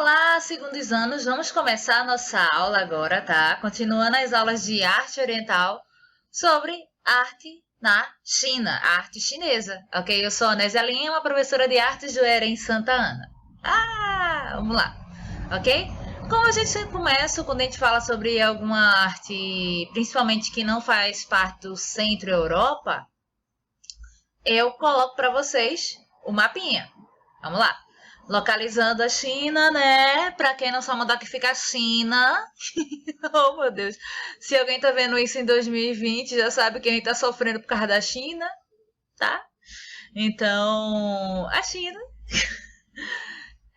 Olá, segundos anos, vamos começar a nossa aula agora, tá? Continuando as aulas de arte oriental sobre arte na China, a arte chinesa, ok? Eu sou a Nésia Lima, professora de artes do EREM Santa Ana. Vamos lá, ok? Como a gente sempre começa quando a gente fala sobre alguma arte, principalmente que não faz parte do Centro-Europa, eu coloco para vocês o mapinha. Vamos lá. Localizando a China, né? Pra quem não sabe onde é que fica a China. Oh, meu Deus. Se alguém tá vendo isso em 2020, já sabe que a gente tá sofrendo por causa da China, tá? Então, a China,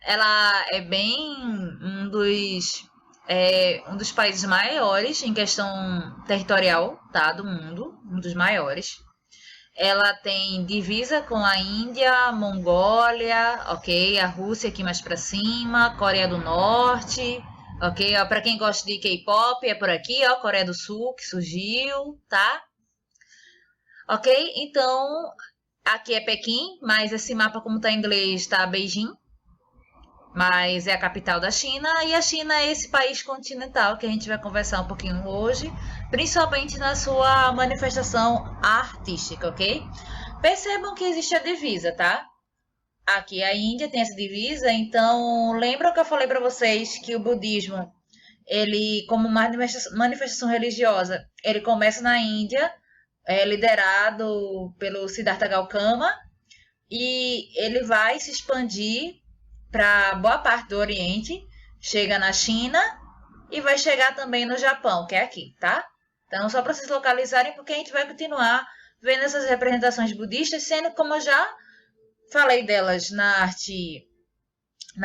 ela é bem um dos países maiores em questão territorial, tá? Do mundo, um dos maiores. Ela tem divisa com a Índia, Mongólia, ok? A Rússia aqui mais para cima, Coreia do Norte, ok? Para quem gosta de K-pop, é por aqui, ó, Coreia do Sul que surgiu, tá? Ok? Então, aqui é Pequim, mas esse mapa como tá em inglês tá Beijing, mas é a capital da China, e a China é esse país continental que a gente vai conversar um pouquinho hoje, principalmente na sua manifestação artística, ok? Percebam que existe a divisa, tá? Aqui a Índia tem essa divisa, então lembram que eu falei para vocês que o budismo, ele como manifestação religiosa, ele começa na Índia, liderado pelo Siddhartha Gautama, e ele vai se expandir para boa parte do Oriente, chega na China e vai chegar também no Japão, que é aqui, tá? Então, só para vocês localizarem, porque a gente vai continuar vendo essas representações budistas, sendo como eu já falei delas na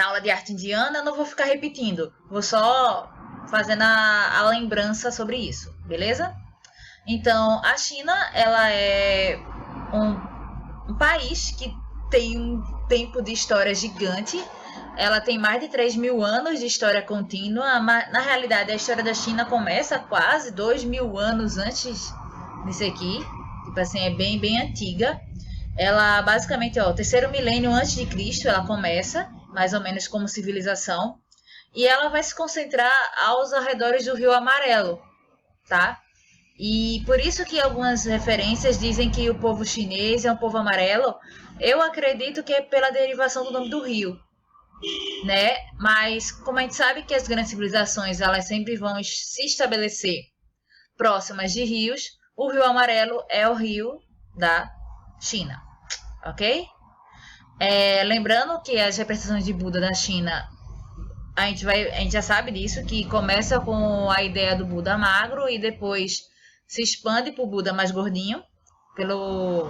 aula de arte indiana, eu não vou ficar repetindo, vou só fazendo a lembrança sobre isso, beleza? Então, a China, ela é um país que tem um tempo de história gigante. Ela tem mais de 3.000 anos de história contínua. Na realidade, a história da China começa quase 2.000 anos antes disso aqui. Tipo assim, é bem, bem antiga. Ela, basicamente, ó, o terceiro milênio antes de Cristo, ela começa, mais ou menos como civilização. E ela vai se concentrar aos arredores do Rio Amarelo, tá? E por isso que algumas referências dizem que o povo chinês é um povo amarelo. Eu acredito que é pela derivação do nome do rio, né? Mas como a gente sabe que as grandes civilizações elas sempre vão se estabelecer próximas de rios, o Rio Amarelo é o rio da China, ok? Lembrando que as representações de Buda na China, a gente já sabe disso, que começa com a ideia do Buda magro e depois se expande para o Buda mais gordinho, pelo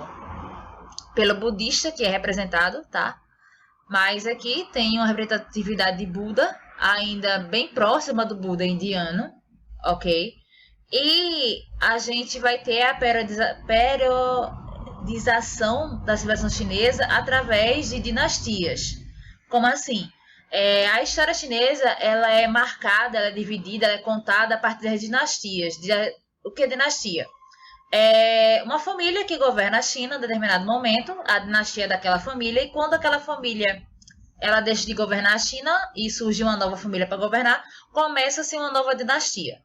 budista que é representado, tá? Mas aqui tem uma representatividade de Buda, ainda bem próxima do Buda indiano, ok? E a gente vai ter a periodização da civilização chinesa através de dinastias. Como assim? A história chinesa ela é marcada, ela é dividida, ela é contada a partir das dinastias. O que é dinastia? É uma família que governa a China em determinado momento, a dinastia daquela família, e quando aquela família ela deixa de governar a China e surge uma nova família para governar, começa-se uma nova dinastia,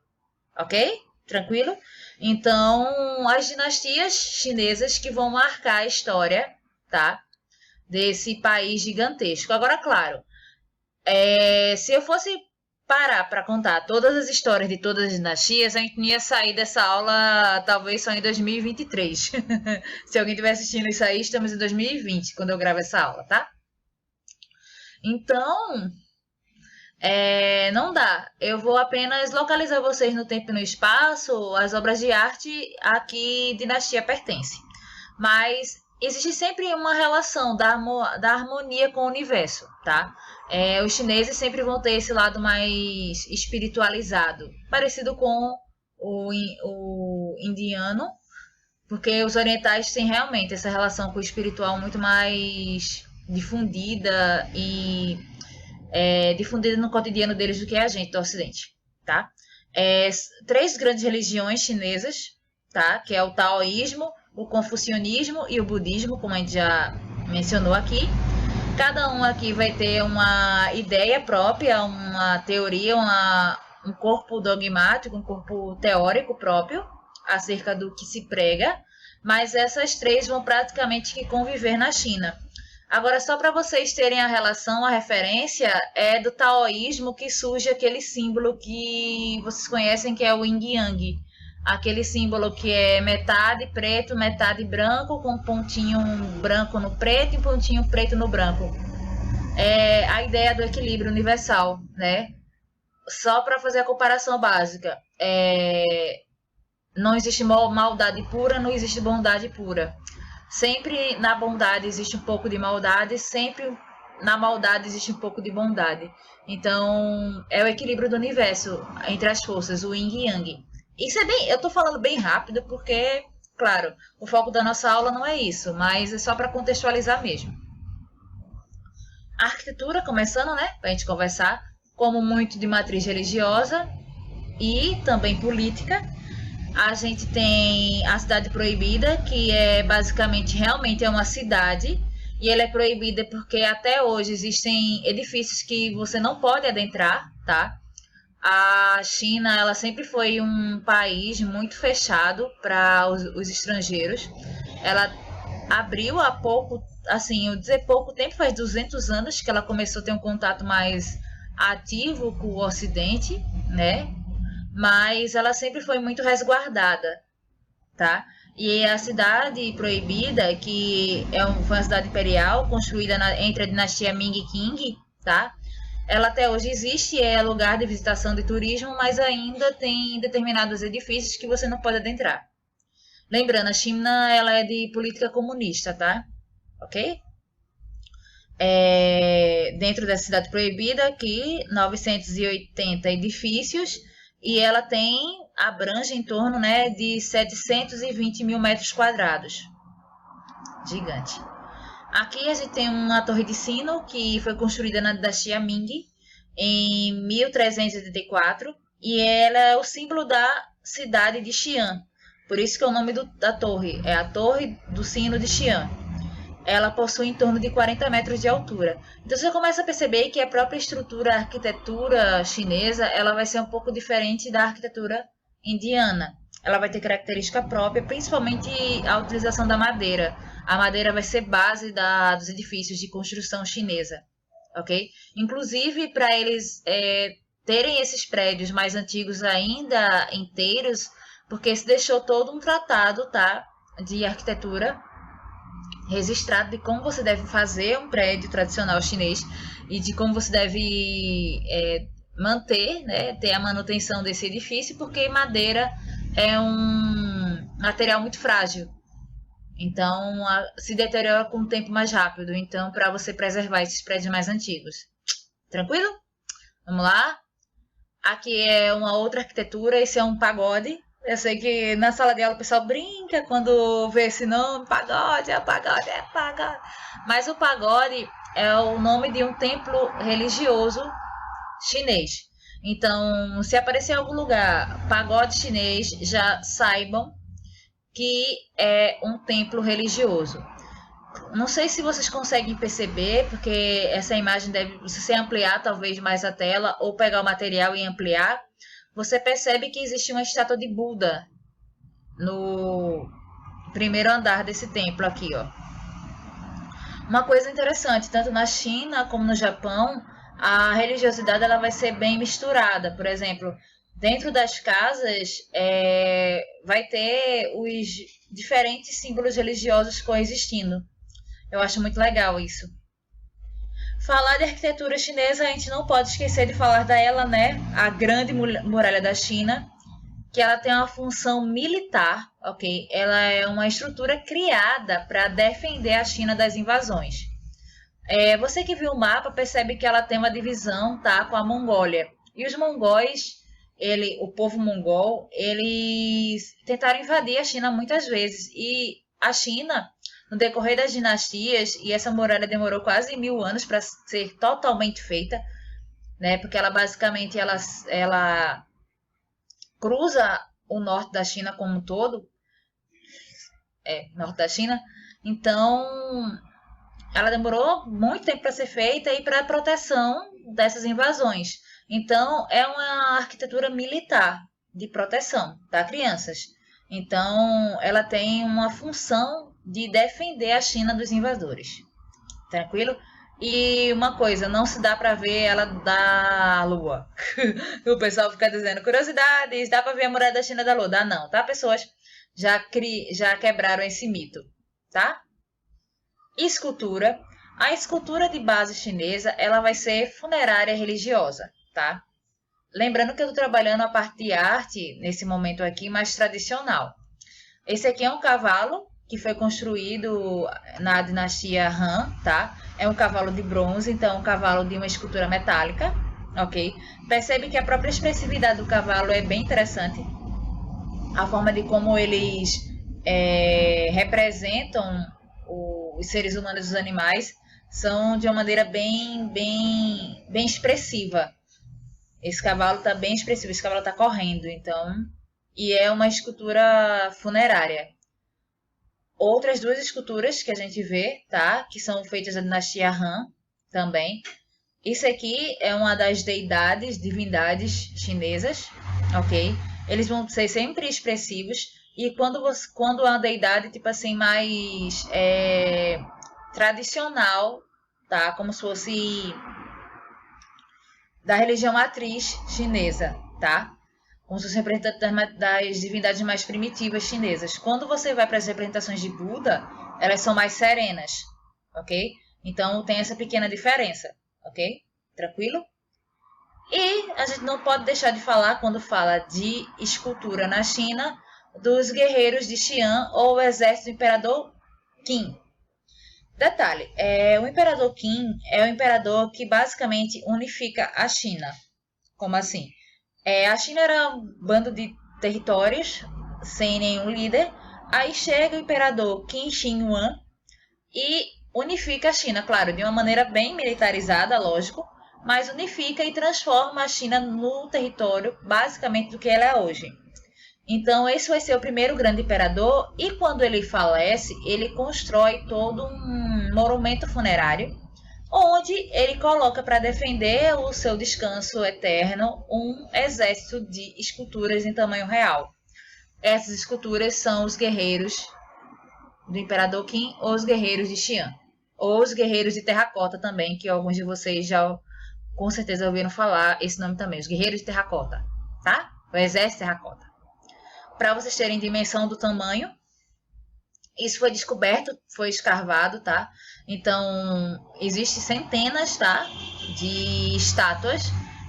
ok? Tranquilo? Então, as dinastias chinesas que vão marcar a história, tá? Desse país gigantesco. Agora, claro, se eu fosse parar para contar todas as histórias de todas as dinastias, a gente não ia sair dessa aula talvez só em 2023. Se alguém estiver assistindo isso aí, estamos em 2020, quando eu gravo essa aula, tá? Então, não dá. Eu vou apenas localizar vocês no tempo e no espaço, as obras de arte a que dinastia pertence. Mas existe sempre uma relação da harmonia com o universo, tá? Os chineses sempre vão ter esse lado mais espiritualizado, parecido com o indiano, porque os orientais têm realmente essa relação com o espiritual muito mais difundida e difundida no cotidiano deles do que a gente do Ocidente, tá? Três grandes religiões chinesas, tá? Que é o taoísmo, o confucionismo e o budismo, como a gente já mencionou aqui. Cada um aqui vai ter uma ideia própria, uma teoria, um corpo dogmático, um corpo teórico próprio acerca do que se prega, mas essas três vão praticamente que conviver na China. Agora, só para vocês terem a relação, a referência é do taoísmo que surge aquele símbolo que vocês conhecem, que é o Yin Yang. Aquele símbolo que é metade preto, metade branco, com um pontinho branco no preto e um pontinho preto no branco. É a ideia do equilíbrio universal, né? Só para fazer a comparação básica. Não existe maldade pura, não existe bondade pura. Sempre na bondade existe um pouco de maldade, sempre na maldade existe um pouco de bondade. Então, é o equilíbrio do universo entre as forças, o yin e yang. Isso é bem, eu tô falando bem rápido porque, claro, o foco da nossa aula não é isso, mas é só para contextualizar mesmo. A arquitetura, começando, né, pra gente conversar, como muito de matriz religiosa e também política. A gente tem a Cidade Proibida, que é basicamente realmente é uma cidade, e ela é proibida porque até hoje existem edifícios que você não pode adentrar, tá? A China, ela sempre foi um país muito fechado para os estrangeiros. Ela abriu há pouco, assim, eu dizer pouco tempo, faz 200 anos que ela começou a ter um contato mais ativo com o Ocidente, né? Mas ela sempre foi muito resguardada, tá? E a cidade proibida, que foi uma cidade imperial construída entre a dinastia Ming e Qing, tá? Ela até hoje existe, é lugar de visitação de turismo, mas ainda tem determinados edifícios que você não pode adentrar. Lembrando, a China ela é de política comunista, tá? Ok? Dentro da cidade proibida, aqui 980 edifícios, e ela abrange em torno, né, de 720 mil metros quadrados. Gigante. Aqui a gente tem uma torre de sino que foi construída na dinastia Ming em 1384 e ela é o símbolo da cidade de Xi'an. Por isso que é o nome da torre, é a Torre do Sino de Xi'an. Ela possui em torno de 40 metros de altura. Então você começa a perceber que a própria estrutura, a arquitetura chinesa, ela vai ser um pouco diferente da arquitetura indiana. Ela vai ter característica própria, principalmente a utilização da madeira. A madeira vai ser base dos edifícios de construção chinesa, ok? Inclusive, para eles terem esses prédios mais antigos ainda inteiros, porque se deixou todo um tratado, tá, de arquitetura registrado de como você deve fazer um prédio tradicional chinês e de como você deve manter, né, ter a manutenção desse edifício, porque madeira é um material muito frágil. Então, se deteriora com o tempo mais rápido. Então, para você preservar esses prédios mais antigos. Tranquilo? Vamos lá? Aqui é uma outra arquitetura. Esse é um pagode. Eu sei que na sala de aula o pessoal brinca quando vê esse nome. Pagode, é pagode, é pagode. Mas o pagode é o nome de um templo religioso chinês. Então, se aparecer em algum lugar pagode chinês, já saibam que é um templo religioso. Não sei se vocês conseguem perceber, porque essa imagem deve, se você ampliar talvez mais a tela ou pegar o material e ampliar, você percebe que existe uma estátua de Buda no primeiro andar desse templo aqui, ó. Uma coisa interessante, tanto na China como no Japão, a religiosidade ela vai ser bem misturada. Por exemplo, dentro das casas vai ter os diferentes símbolos religiosos coexistindo. Eu acho muito legal isso. Falar de arquitetura chinesa, a gente não pode esquecer de falar dela, né? A Grande Muralha da China, que ela tem uma função militar, ok? Ela é uma estrutura criada para defender a China das invasões. Você que viu o mapa percebe que ela tem uma divisão, tá, com a Mongólia. E os mongóis, o povo mongol, eles tentaram invadir a China muitas vezes. E a China, no decorrer das dinastias, e essa muralha demorou quase 1000 anos para ser totalmente feita, né? Porque ela basicamente ela cruza o norte da China como um todo, norte da China. Então, ela demorou muito tempo para ser feita e para proteção dessas invasões. Então, é uma arquitetura militar de proteção para crianças. Então, ela tem uma função de defender a China dos invasores. Tranquilo? E uma coisa, não se dá para ver ela da Lua. O pessoal fica dizendo curiosidades, dá para ver a muralha da China da Lua? Dá não, tá? Pessoas já quebraram esse mito, tá? Escultura. A escultura de base chinesa, ela vai ser funerária religiosa, tá? Lembrando que eu estou trabalhando a parte de arte nesse momento aqui mais tradicional. Esse aqui é um cavalo que foi construído na dinastia Han, tá? É um cavalo de bronze, então é um cavalo de uma escultura metálica, ok? Percebe que a própria expressividade do cavalo é bem interessante. A forma de como eles representam os seres humanos e os animais são de uma maneira bem expressiva. Esse cavalo está bem expressivo, esse cavalo está correndo, então... E é uma escultura funerária. Outras duas esculturas que a gente vê, tá? Que são feitas da dinastia Han também. Isso aqui é uma das deidades, divindades chinesas, ok? Eles vão ser sempre expressivos. E quando é uma deidade, tipo assim, mais tradicional, tá? Como se fosse da religião matriz chinesa, tá? Como se fosse representante das divindades mais primitivas chinesas. Quando você vai para as representações de Buda, elas são mais serenas, ok? Então tem essa pequena diferença, ok? Tranquilo? E a gente não pode deixar de falar, quando fala de escultura na China, dos guerreiros de Xi'an ou o exército do imperador Qin. Detalhe, o imperador Qin é o imperador que basicamente unifica a China. Como assim? A China era um bando de territórios sem nenhum líder. Aí chega o imperador Qin Shi Huang e unifica a China, claro, de uma maneira bem militarizada, lógico, mas unifica e transforma a China no território basicamente do que ela é hoje. Então, esse vai ser o primeiro grande imperador, e quando ele falece, ele constrói todo um monumento funerário, onde ele coloca para defender o seu descanso eterno um exército de esculturas em tamanho real. Essas esculturas são os guerreiros do imperador Qin ou os guerreiros de Xi'an, ou os guerreiros de terracota também, que alguns de vocês já com certeza ouviram falar esse nome também, os guerreiros de terracota, tá? O exército de terracota. Para vocês terem dimensão do tamanho, isso foi descoberto, foi escarvado, tá? Então, existe centenas, tá? De estátuas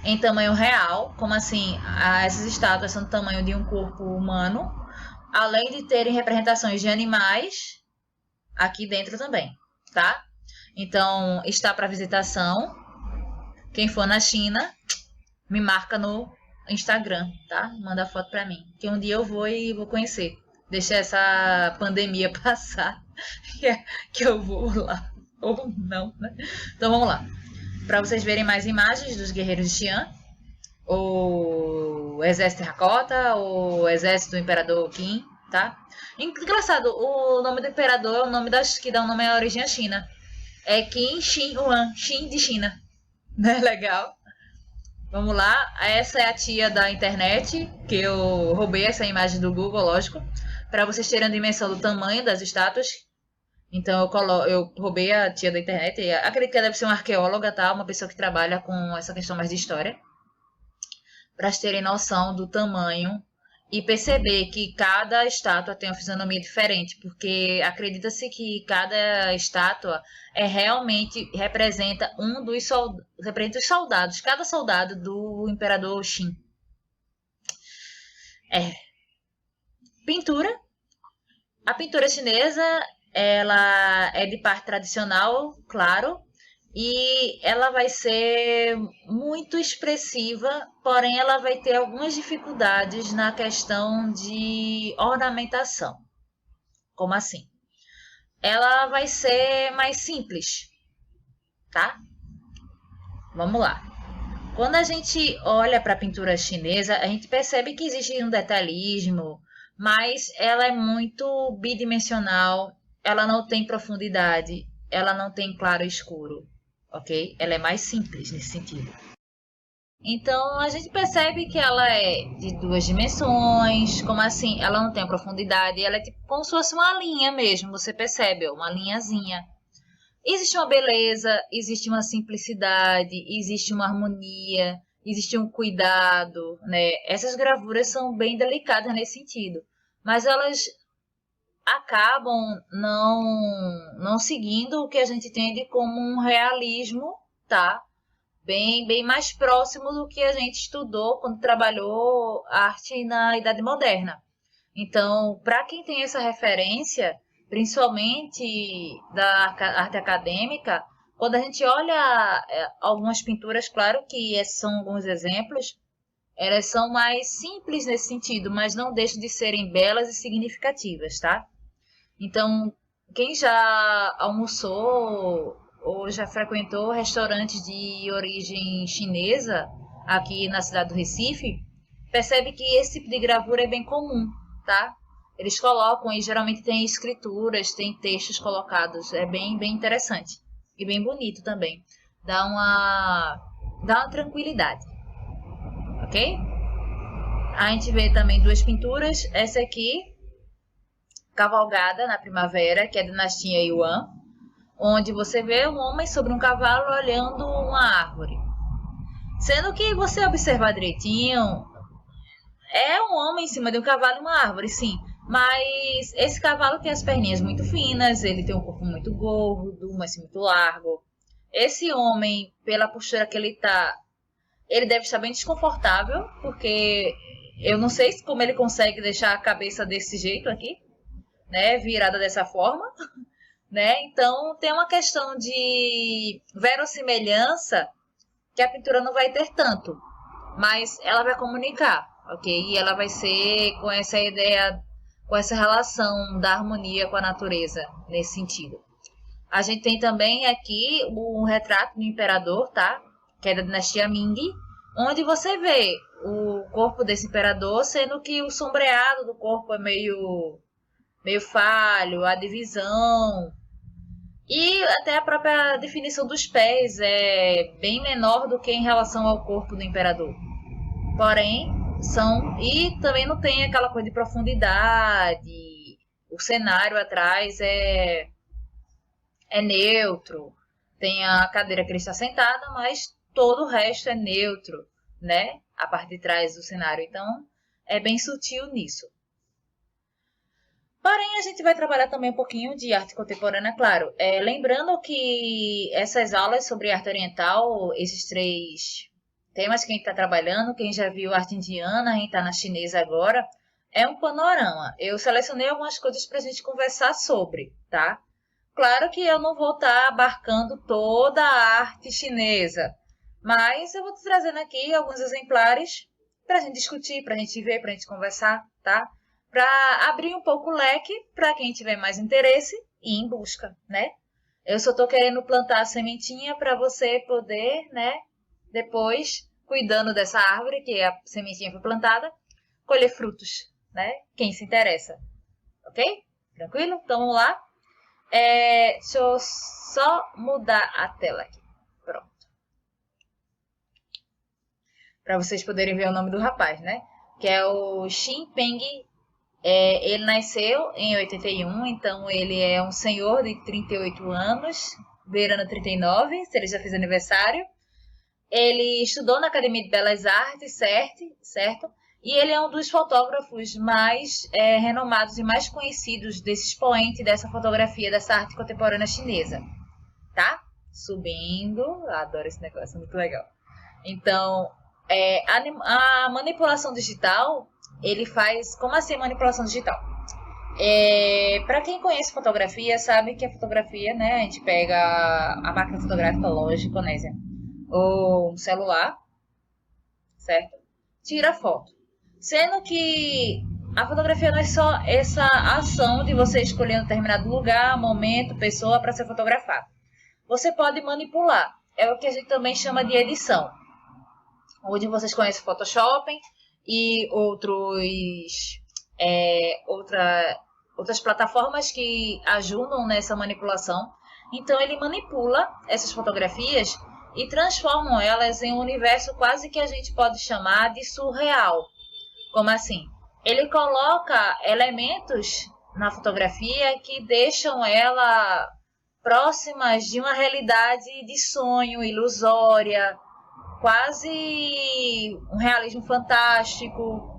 em tamanho real. Como assim? Essas estátuas são do tamanho de um corpo humano, além de terem representações de animais aqui dentro também, tá? Então, está para visitação. Quem for na China, me marca no Instagram, tá? Manda foto para mim, que um dia eu vou e vou conhecer. Deixa essa pandemia passar, que eu vou lá. Ou não, né? Então vamos lá. Para vocês verem mais imagens dos guerreiros de Xi'an, o exército terracota, o exército do imperador Qin, tá? Engraçado, o nome do imperador é o nome que dá o nome à origem à China. É Qin Shi Huang, Xin de China. Não é legal? Vamos lá, essa é a tia da internet, que eu roubei essa imagem do Google, lógico, para vocês terem a dimensão do tamanho das estátuas. Então eu roubei a tia da internet, e acredito que ela deve ser uma arqueóloga, tá? Uma pessoa que trabalha com essa questão mais de história, para vocês terem noção do tamanho e perceber que cada estátua tem uma fisionomia diferente, porque acredita-se que cada estátua realmente representa representa os soldados, cada soldado do imperador Qin. Pintura. A pintura chinesa, ela é de parte tradicional, claro, e ela vai ser muito expressiva, porém ela vai ter algumas dificuldades na questão de ornamentação. Como assim? Ela vai ser mais simples, tá? Vamos lá. Quando a gente olha para a pintura chinesa, a gente percebe que existe um detalhismo, mas ela é muito bidimensional, ela não tem profundidade. ela não tem claro e escuro, ok? Ela é mais simples nesse sentido. Então a gente percebe que ela é de duas dimensões, como assim? Ela não tem profundidade, ela é tipo como se fosse uma linha mesmo, você percebe, uma linhazinha. Existe uma beleza, existe uma simplicidade, existe uma harmonia, existe um cuidado, né? Essas gravuras são bem delicadas nesse sentido, mas elas acabam não seguindo o que a gente entende como um realismo, tá? Bem mais próximo do que a gente estudou quando trabalhou arte na Idade Moderna. Então, para quem tem essa referência, principalmente da arte acadêmica, quando a gente olha algumas pinturas, claro que esses são alguns exemplos, elas são mais simples nesse sentido, mas não deixam de serem belas e significativas, tá? Então, quem já almoçou ou já frequentou restaurantes de origem chinesa aqui na cidade do Recife, percebe que esse tipo de gravura é bem comum, tá? Eles colocam e geralmente tem escrituras, tem textos colocados, é bem interessante e bem bonito também. Dá uma tranquilidade, ok? A gente vê também duas pinturas, essa aqui Cavalgada na Primavera, que é da dinastia Yuan, onde você vê um homem sobre um cavalo olhando uma árvore. Sendo que você observar direitinho, é um homem em cima de um cavalo e uma árvore, sim. Mas esse cavalo tem as perninhas muito finas, ele tem um corpo muito gordo, mas muito largo. Esse homem, pela postura que ele tá, ele deve estar bem desconfortável, porque eu não sei como ele consegue deixar a cabeça desse jeito aqui, né, virada dessa forma, né? Então tem uma questão de verossimilhança que a pintura não vai ter tanto, mas ela vai comunicar, ok? E ela vai ser com essa ideia, com essa relação da harmonia com a natureza, nesse sentido. A gente tem também aqui um retrato do imperador, tá? Que é da dinastia Ming, onde você vê o corpo desse imperador, sendo que o sombreado do corpo é meio falho, a divisão e até a própria definição dos pés é bem menor do que em relação ao corpo do imperador. Porém, são. E também não tem aquela coisa de profundidade. O cenário atrás é neutro. Tem a cadeira que ele está sentada, mas todo o resto é neutro, né? A parte de trás do cenário. Então, é bem sutil nisso. Porém, a gente vai trabalhar também um pouquinho de arte contemporânea, claro. Lembrando que essas aulas sobre arte oriental, esses três temas que a gente está trabalhando, quem já viu arte indiana, a gente está na chinesa agora, é um panorama. Eu selecionei algumas coisas para a gente conversar sobre, tá? Claro que eu não vou estar abarcando toda a arte chinesa, mas eu vou te trazendo aqui alguns exemplares para a gente discutir, para a gente ver, para a gente conversar, tá? Para abrir um pouco o leque para quem tiver mais interesse e ir em busca, né? Eu só estou querendo plantar a sementinha para você poder, né, depois, cuidando dessa árvore que a sementinha foi plantada, colher frutos, né? Quem se interessa, ok? Tranquilo? Então vamos lá. Deixa eu só mudar a tela aqui. Pronto. Para vocês poderem ver o nome do rapaz, né? Que é o Xin Peng. Ele nasceu em 81, então ele é um senhor de 38 anos, beirando 39, se ele já fez aniversário. Ele estudou na Academia de Belas Artes, certo? E ele é um dos fotógrafos mais renomados e mais conhecidos desse expoente dessa fotografia, dessa arte contemporânea chinesa. Tá? Subindo. Adoro esse negócio, é muito legal. Então, a manipulação digital, ele faz... Como assim manipulação digital? Para quem conhece fotografia, sabe que a fotografia, né? A gente pega a máquina fotográfica, lógico, né? Ou um celular, certo? Tira foto. Sendo que a fotografia não é só essa ação de você escolher um determinado lugar, momento, pessoa para ser fotografado. Você pode manipular. É o que a gente também chama de edição. Onde vocês conhecem Photoshop e outras plataformas que ajudam nessa manipulação. Então ele manipula essas fotografias e transforma elas em um universo quase que a gente pode chamar de surreal. Como assim? Ele coloca elementos na fotografia que deixam ela próximas de uma realidade de sonho, ilusória, quase um realismo fantástico.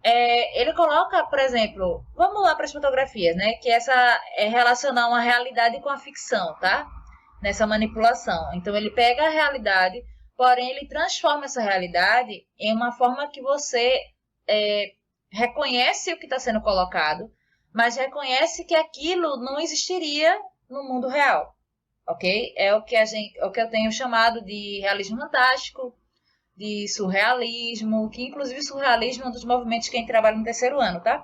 Ele coloca, por exemplo, vamos lá para as fotografias, né? Que essa é relacionar uma realidade com a ficção, tá? Nessa manipulação. Então ele pega a realidade, porém ele transforma essa realidade em uma forma que você reconhece o que está sendo colocado, mas reconhece que aquilo não existiria no mundo real, ok? É o que eu tenho chamado de realismo fantástico, de surrealismo, que inclusive surrealismo é um dos movimentos que a gente trabalha no terceiro ano, tá?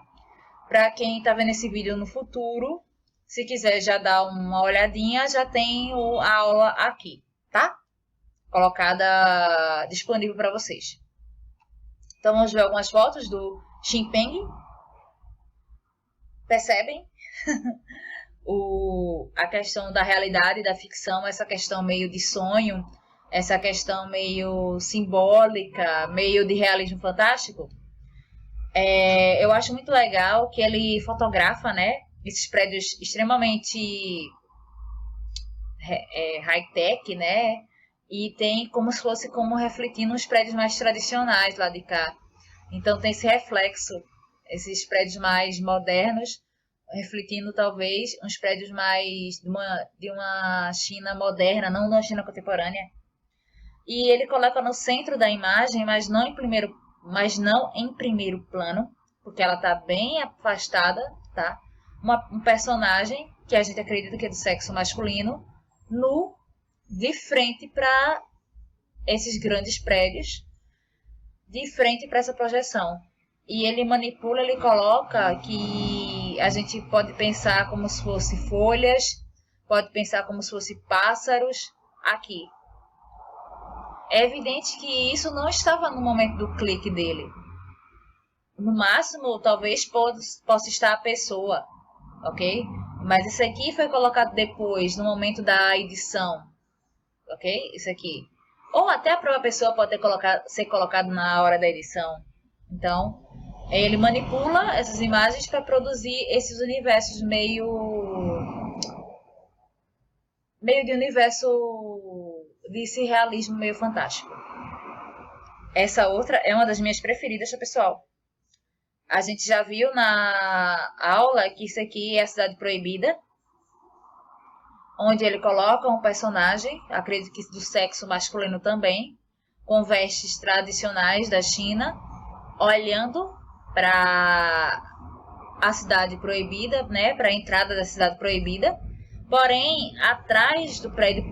Para quem está vendo esse vídeo no futuro, se quiser já dar uma olhadinha, já tem a aula aqui, tá? Colocada disponível para vocês. Então vamos ver algumas fotos do Xinpeng. Percebem? A questão da realidade, da ficção, essa questão meio de sonho, essa questão meio simbólica, meio de realismo fantástico. Eu acho muito legal que ele fotografa, né, esses prédios extremamente high-tech, né, e tem como se fosse como refletindo os prédios mais tradicionais lá de cá. Então tem esse reflexo, esses prédios mais modernos, refletindo talvez uns prédios mais de uma China moderna, não de uma China contemporânea. E ele coloca no centro da imagem, mas não em primeiro plano, porque ela está bem afastada, tá? Um personagem que a gente acredita que é do sexo masculino, nu, de frente para esses grandes prédios, de frente para essa projeção. E ele manipula, ele coloca que a gente pode pensar como se fosse folhas, pode pensar como se fosse pássaros aqui. É evidente que isso não estava no momento do clique dele. No máximo, talvez possa estar a pessoa, ok? Mas isso aqui foi colocado depois, no momento da edição, ok? Isso aqui. Ou até a própria pessoa pode ser colocado na hora da edição. Então, ele manipula essas imagens para produzir esses universos meio de universo desse realismo meio fantástico. Essa outra é uma das minhas preferidas, pessoal. A gente já viu na aula que isso aqui é a Cidade Proibida, onde ele coloca um personagem, acredito que do sexo masculino também, com vestes tradicionais da China, olhando para a Cidade Proibida, né, para a entrada da Cidade Proibida. Porém, atrás do prédio,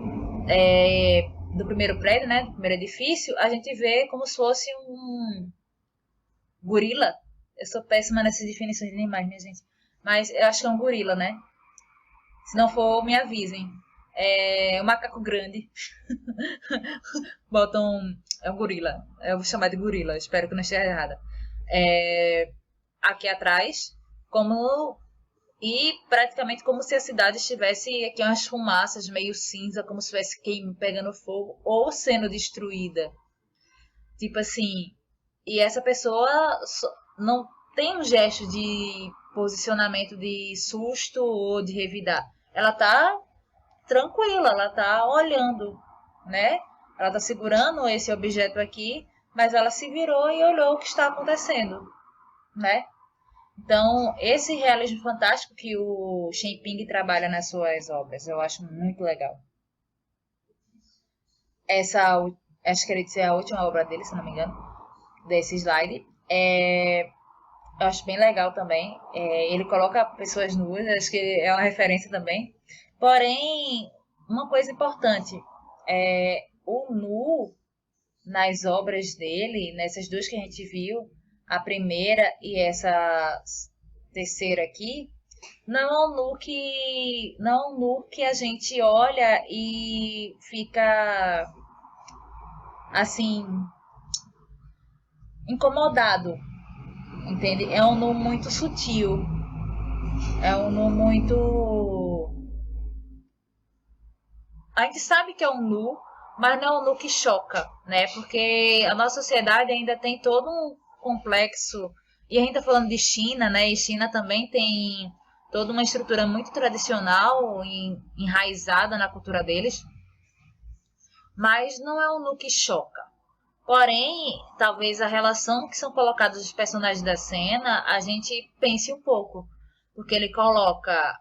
do primeiro prédio, né, do primeiro edifício, a gente vê como se fosse um gorila. Eu sou péssima nessas definições de animais, minha gente. Mas eu acho que é um gorila, né? Se não for, me avisem. É um macaco grande. É um gorila. Eu vou chamar de gorila, espero que não esteja errada. Aqui atrás, e praticamente como se a cidade estivesse aqui umas fumaças meio cinza, como se estivesse pegando fogo ou sendo destruída. Tipo assim, e essa pessoa não tem um gesto de posicionamento de susto ou de revidar. Ela tá tranquila, ela tá olhando, né? Ela tá segurando esse objeto aqui, mas ela se virou e olhou o que está acontecendo, né? Então, esse realismo fantástico que o Xinping trabalha nas suas obras, eu acho muito legal. Acho que ele é a última obra dele, se não me engano, desse slide. Eu acho bem legal também. Ele coloca pessoas nuas, acho que é uma referência também. Porém, uma coisa importante, o nu nas obras dele, nessas duas que a gente viu, a primeira e essa terceira aqui, não é um nu que a gente olha e fica assim incomodado, entende? É um nu muito sutil, é um nu muito a gente sabe que é um nu, mas não é um nu que choca, né? Porque a nossa sociedade ainda tem todo um complexo. E a gente tá falando de China, né? E China também tem toda uma estrutura muito tradicional, enraizada na cultura deles. Mas não é um nu que choca. Porém, talvez a relação que são colocados os personagens da cena, a gente pense um pouco. Porque ele coloca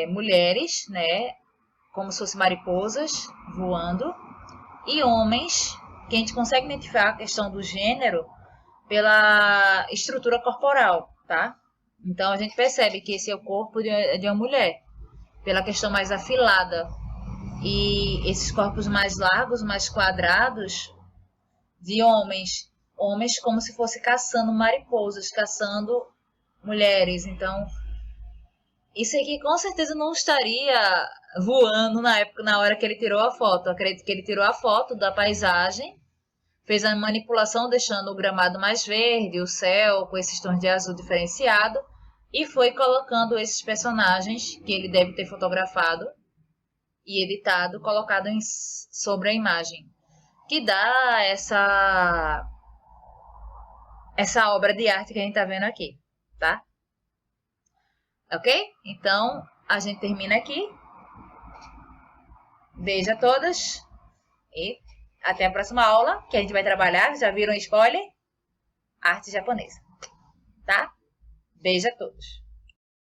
mulheres, né? Como se fossem mariposas voando, e homens, que a gente consegue identificar a questão do gênero pela estrutura corporal, tá? Então a gente percebe que esse é o corpo de uma mulher, pela questão mais afilada. E esses corpos mais largos, mais quadrados, de homens. Homens como se fosse caçando mariposas, caçando mulheres. Então, isso aqui com certeza não estaria voando na época, na hora que ele tirou a foto. Eu acredito que ele tirou a foto da paisagem, fez a manipulação deixando o gramado mais verde, o céu com esses tons de azul diferenciado e foi colocando esses personagens que ele deve ter fotografado e editado, colocado sobre a imagem, que dá essa obra de arte que a gente está vendo aqui, tá? Ok? Então, a gente termina aqui. Beijo a todas e até a próxima aula, que a gente vai trabalhar, já viram spoiler? Arte japonesa, tá? Beijo a todos.